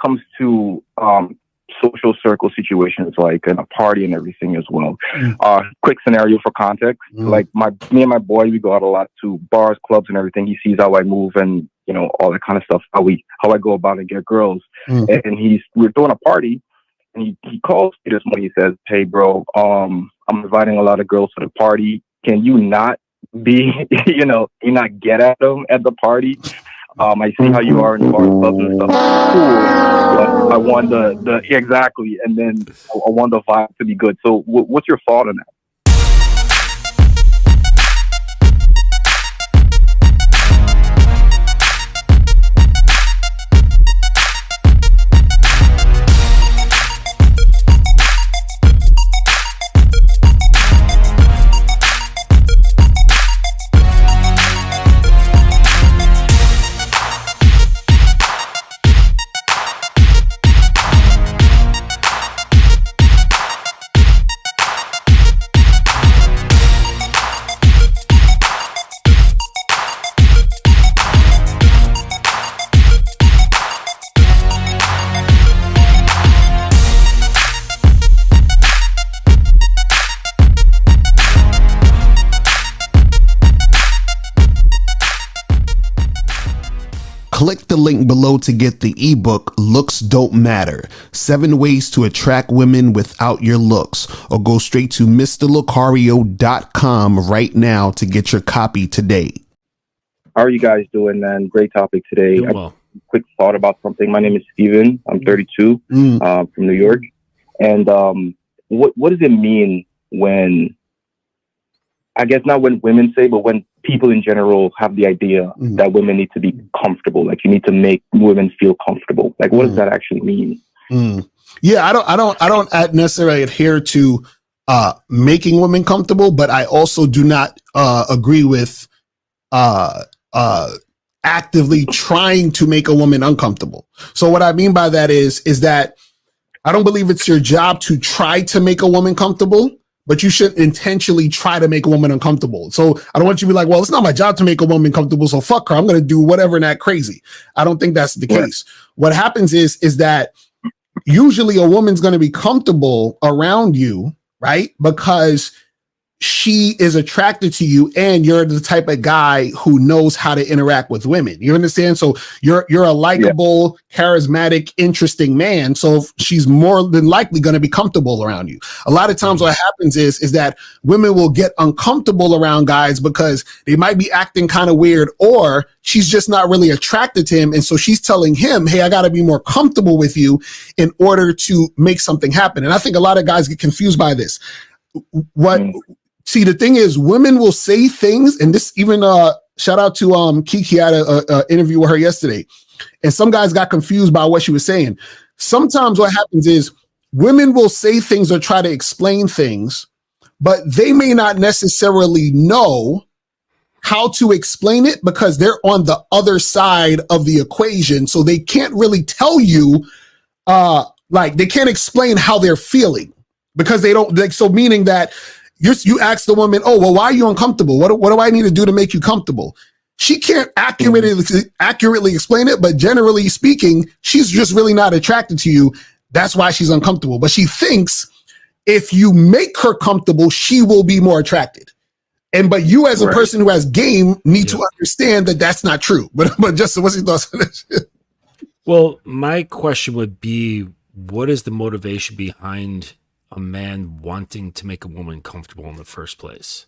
comes to social circle situations like in a party and everything as well. Quick scenario for context: like me and my boy, we go out a lot to bars, clubs, and everything. He sees how I move and all that kind of stuff. How I go about and get girls. And we're throwing a party, and he calls me this morning. He says, "Hey, bro, I'm inviting a lot of girls to the party. Can you not be, you not get at them at the party? I see how you are in bars, clubs, and stuff. Cool, but I want the exactly, and then I want the vibe to be good." So, what's your thought on that? Click the link below to get the ebook Looks Don't Matter, 7 Ways to Attract Women Without Your Looks, or go straight to mr.locario.com right now to get your copy today. How are you guys doing, man? Great topic today. Well. Quick thought about something. My name is Steven. I'm 32 from New York. And what does it mean when, I guess not when women say, but when people in general have the idea that women need to be comfortable, like you need to make women feel comfortable? Like, what does that actually mean? Yeah, I don't necessarily adhere to making women comfortable, but I also do not agree with actively trying to make a woman uncomfortable. So what I mean by that is that I don't believe it's your job to try to make a woman comfortable, but you shouldn't intentionally try to make a woman uncomfortable. So I don't want you to be like, well, it's not my job to make a woman comfortable, so fuck her. I'm going to do whatever and act crazy. I don't think that's the case. What happens is that usually a woman's going to be comfortable around you, right? Because she is attracted to you and you're the type of guy who knows how to interact with women. You understand? So you're a likable, charismatic, interesting man. So she's more than likely going to be comfortable around you. A lot of times what happens is that women will get uncomfortable around guys because they might be acting kind of weird, or she's just not really attracted to him. And so she's telling him, hey, I got to be more comfortable with you in order to make something happen. And I think a lot of guys get confused by this. See, the thing is, women will say things, and this even shout out to Kiki. I had an interview with her yesterday, and some guys got confused by what she was saying. Sometimes what happens is women will say things or try to explain things, but they may not necessarily know how to explain it because they're on the other side of the equation. So they can't really tell you, they can't explain how they're feeling because they don't. So meaning that you ask the woman, oh, well, why are you uncomfortable? What do I need to do to make you comfortable? She can't accurately explain it, but generally speaking, she's just really not attracted to you. That's why she's uncomfortable. But she thinks if you make her comfortable, she will be more attracted. But you as a person who has game need to understand that that's not true. But Justin, what's your thoughts on this? Well, my question would be, what is the motivation behind a man wanting to make a woman comfortable in the first place?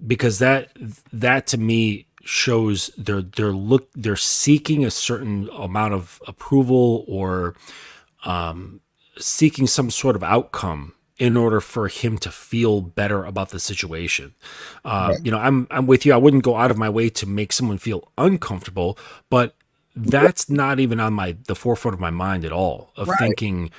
Because that to me shows they're seeking a certain amount of approval or seeking some sort of outcome in order for him to feel better about the situation. I'm with you. I wouldn't go out of my way to make someone feel uncomfortable, but that's not even on the forefront of my mind at all, of thinking,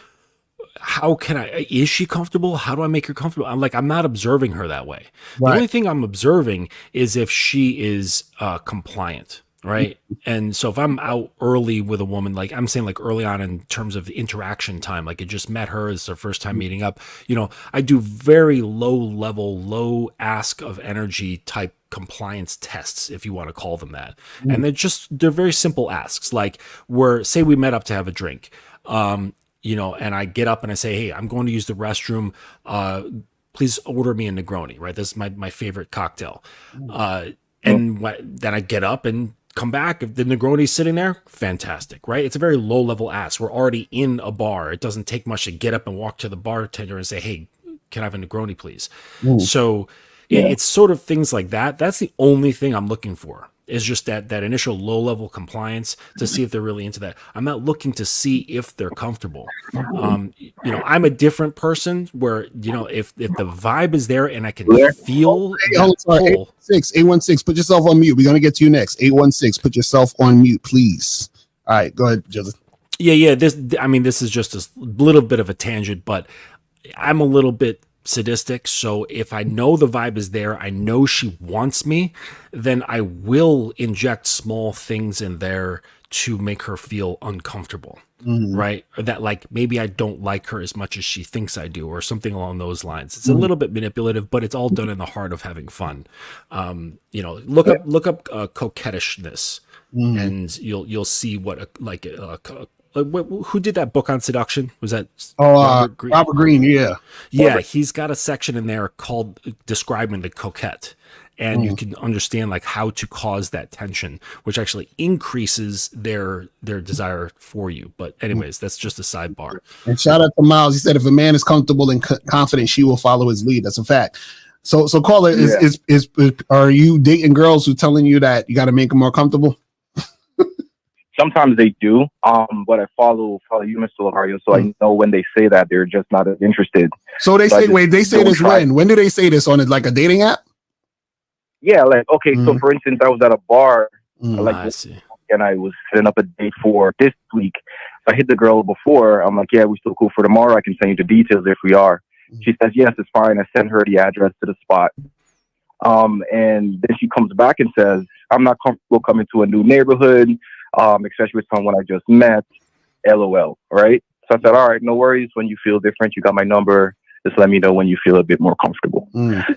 how can is she comfortable? How do I make her comfortable? I'm not observing her that way. The only thing I'm observing is if she is compliant, right? And so if I'm out early with a woman, like I'm saying, like early on in terms of the interaction time, like it just met her, it's their first time meeting up, I do very low level, low ask of energy type compliance tests, if you want to call them that. And they're very simple asks. Like say we met up to have a drink, and I get up and I say, hey, I'm going to use the restroom. Please order me a Negroni, right? This is my favorite cocktail. Then I get up and come back. If the Negroni's sitting there, fantastic, right? It's a very low level ask. We're already in a bar. It doesn't take much to get up and walk to the bartender and say, hey, can I have a Negroni, please? So it's sort of things like that. That's the only thing I'm looking for, is just that initial low level compliance to see if they're really into that. I'm not looking to see if they're comfortable. I'm a different person where, if the vibe is there and I can feel pull. 816, put yourself on mute. We're going to get to you next. 816, put yourself on mute, please. All right, go ahead, Joseph. Yeah. This is just a little bit of a tangent, but I'm a little bit sadistic. So if I know the vibe is there, I know she wants me, then I will inject small things in there to make her feel uncomfortable, right? Or that like maybe I don't like her as much as she thinks I do, or something along those lines. It's a little bit manipulative, but it's all done in the heart of having fun. Look up coquettishness, and you'll see what who did that book on seduction? Was that Robert Greene? Robert Greene, yeah. Yeah, he's got a section in there called describing the coquette. And you can understand like how to cause that tension, which actually increases their desire for you. But anyways, that's just a sidebar. And shout out to Miles. He said, if a man is comfortable and confident, she will follow his lead. That's a fact. So caller, are you dating girls who telling you that you got to make them more comfortable? Sometimes they do, but I follow you, Mr. Locario, so I know when they say that they're just not as interested. So they say, they say this when? When do they say this? On it like a dating app? Yeah, like, okay, so for instance, I was at a bar, I see. And I was setting up a date for this week. I hit the girl before. I'm like, yeah, we still cool for tomorrow. I can send you the details if we are. She says, yes, it's fine. I send her the address to the spot. And then she comes back and says, I'm not comfortable coming to a new neighborhood, especially with someone I just met, LOL, right? So I said, all right, no worries. When you feel different, you got my number. Just let me know when you feel a bit more comfortable.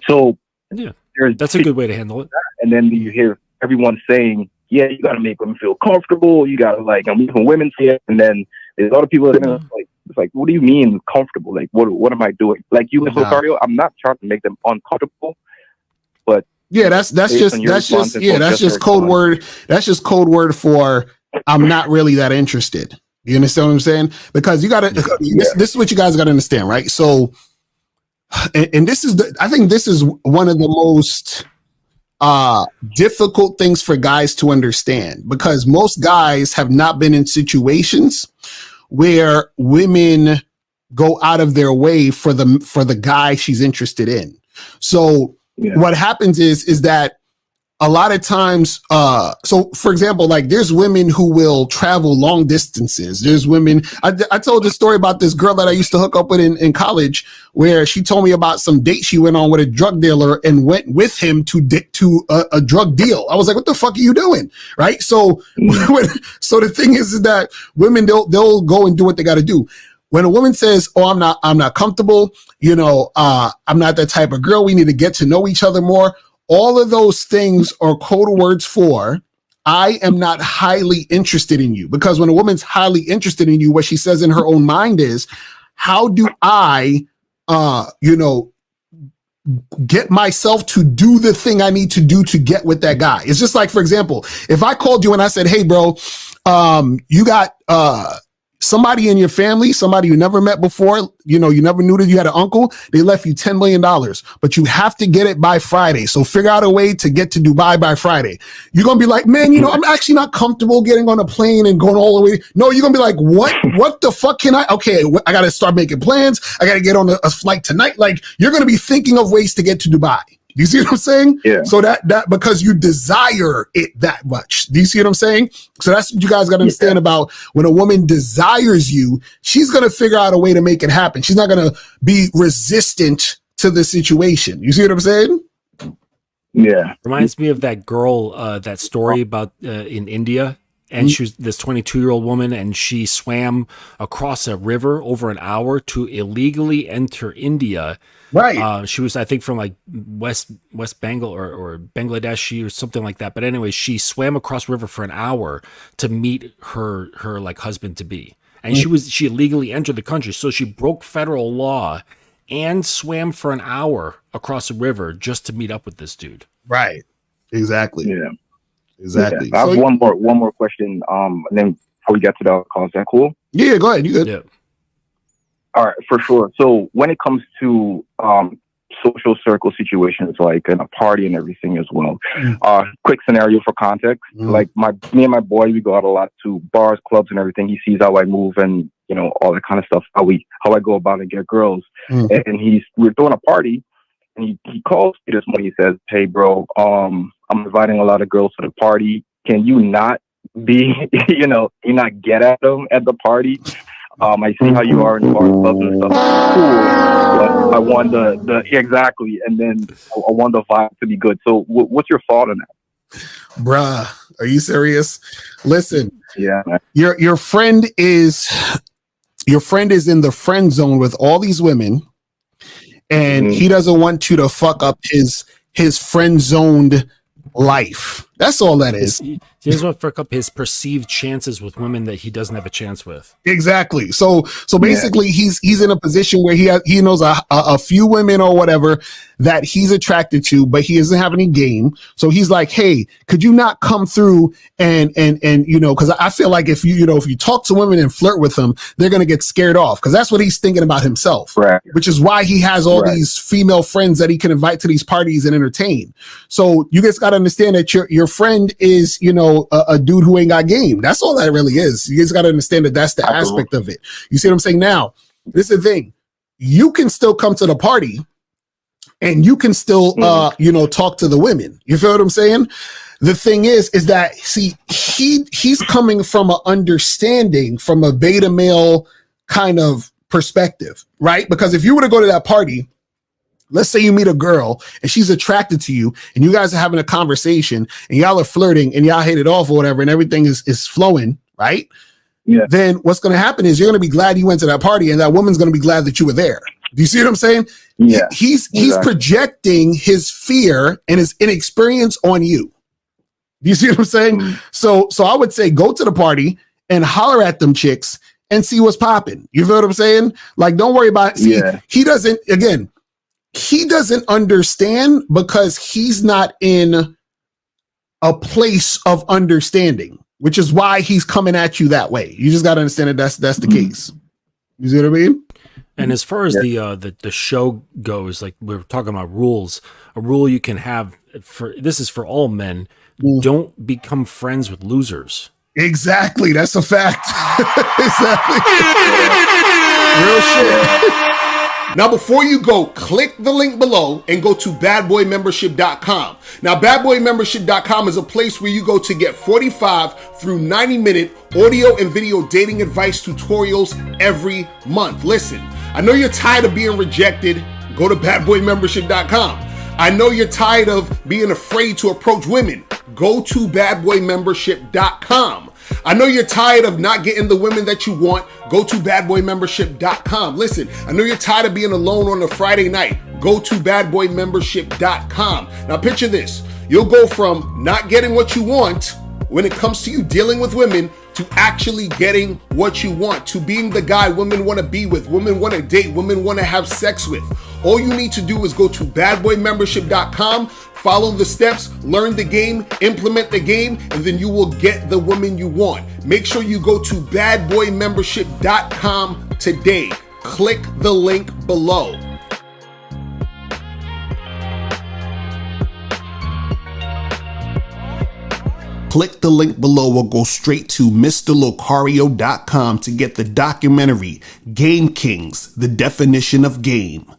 So yeah, that's a good way to handle it. And then you hear everyone saying, yeah, you got to make them feel comfortable. You got to like, I'm even women say it. And then there's a lot of people that are like, it's like, what do you mean comfortable? Like, what am I doing? Like you, Mr. Locario, I'm not trying to make them uncomfortable, but yeah, that's just code word. That's just code word for I'm not really that interested. You understand what I'm saying? Because you got to. This is what you guys got to understand, right? So, and this is I think this is one of the most difficult things for guys to understand, because most guys have not been in situations where women go out of their way for the guy she's interested in. So what happens is that a lot of times, so for example, like there's women who will travel long distances. There's women, I told this story about this girl that I used to hook up with in college, where she told me about some date she went on with a drug dealer and went with him to a drug deal. I was like, what the fuck are you doing? Right. So, so the thing is that women, they'll go and do what they got to do. When a woman says, oh, I'm not comfortable, I'm not that type of girl, we need to get to know each other more. All of those things are code words for I am not highly interested in you. Because when a woman's highly interested in you, what she says in her own mind is, how do I, get myself to do the thing I need to do to get with that guy? It's just like, for example, if I called you and I said, hey, bro, you got somebody in your family, somebody you never met before, you never knew that you had an uncle, they left you $10 million, but you have to get it by Friday. So figure out a way to get to Dubai by Friday. You're going to be like, man, I'm actually not comfortable getting on a plane and going all the way. No, you're going to be like, what the fuck can I got to start making plans. I got to get on a flight tonight. Like, you're going to be thinking of ways to get to Dubai. Do you see what I'm saying? Yeah. So that because you desire it that much. Do you see what I'm saying? So that's what you guys got to understand about when a woman desires you, she's going to figure out a way to make it happen. She's not going to be resistant to the situation. You see what I'm saying? Yeah. Reminds me of that girl, that story about in India. And she was this 22-year-old woman, and she swam across a river over an hour to illegally enter India. Right. She was, I think, from like West Bengal or Bangladesh or something like that. But anyway, she swam across river for an hour to meet her like husband to be, and she illegally entered the country. So she broke federal law and swam for an hour across a river just to meet up with this dude. Right. Exactly. Yeah. Exactly. Yeah. I have one more question. And then before we get to the call, is that cool? Yeah, go ahead. You good? Yeah. All right, for sure. So when it comes to social circle situations, like in a party and everything as well, quick scenario for context. Like me and my boy, we go out a lot to bars, clubs, and everything. He sees how I move and all that kind of stuff. How I go about and get girls. And we're throwing a party. And he calls me this morning. He says, "Hey, bro, I'm inviting a lot of girls to the party. Can you not be, you not get at them at the party? I see how you are in bars, clubs, and stuff. Cool, but I want exactly, and then I want the vibe to be good. So, what's your thought on that, bruh? Are you serious? Listen, yeah, man. Your friend is in the friend zone with all these women. And he doesn't want you to fuck up his friend zoned life. That's all that is. He doesn't want to fuck up his perceived chances with women that he doesn't have a chance with. Exactly. So basically, he's in a position where he knows a few women or whatever that he's attracted to, but he doesn't have any game. So he's like, "Hey, could you not come through and because I feel like if you talk to women and flirt with them, they're gonna get scared off because that's what he's thinking about himself, right? Which is why he has all these female friends that he can invite to these parties and entertain. So you guys got to understand that your friend is a dude who ain't got game. That's all that really is. You guys got to understand that that's the aspect of it. You see what I'm saying? Now, this is the thing. You can still come to the party and you can still, talk to the women. You feel what I'm saying? The thing is that, see, he's coming from an understanding from a beta male kind of perspective, right? Because if you were to go to that party, let's say you meet a girl and she's attracted to you and you guys are having a conversation and y'all are flirting and y'all hit it off or whatever and everything is flowing, right? Yeah. Then what's going to happen is you're going to be glad you went to that party and that woman's going to be glad that you were there. Do you see what I'm saying? Yeah. He's projecting his fear and his inexperience on you. Do you see what I'm saying? So I would say go to the party and holler at them chicks and see what's popping. You feel what I'm saying? Like, don't worry about it. He doesn't understand because he's not in a place of understanding, which is why he's coming at you that way. You just got to understand that that's the case. You see what I mean? And as far as the show goes, like we're talking about rules, a rule you can have this is for all men. Don't become friends with losers. Exactly. That's a fact. Exactly. Real shit. Now, before you go, click the link below and go to badboymembership.com. Now, badboymembership.com is a place where you go to get 45 through 90-minute audio and video dating advice tutorials every month. Listen, I know you're tired of being rejected. Go to badboymembership.com. I know you're tired of being afraid to approach women. Go to badboymembership.com. I know you're tired of not getting the women that you want. Go to badboymembership.com. Listen, I know you're tired of being alone on a Friday night. Go to badboymembership.com. Now picture this. You'll go from not getting what you want when it comes to you dealing with women to actually getting what you want, to being the guy women want to be with, women want to date, women want to have sex with. All you need to do is go to badboymembership.com, follow the steps, learn the game, implement the game, and then you will get the woman you want. Make sure you go to badboymembership.com today. Click the link below. Click the link below or go straight to mr.locario.com to get the documentary Game Kings, The Definition of Game.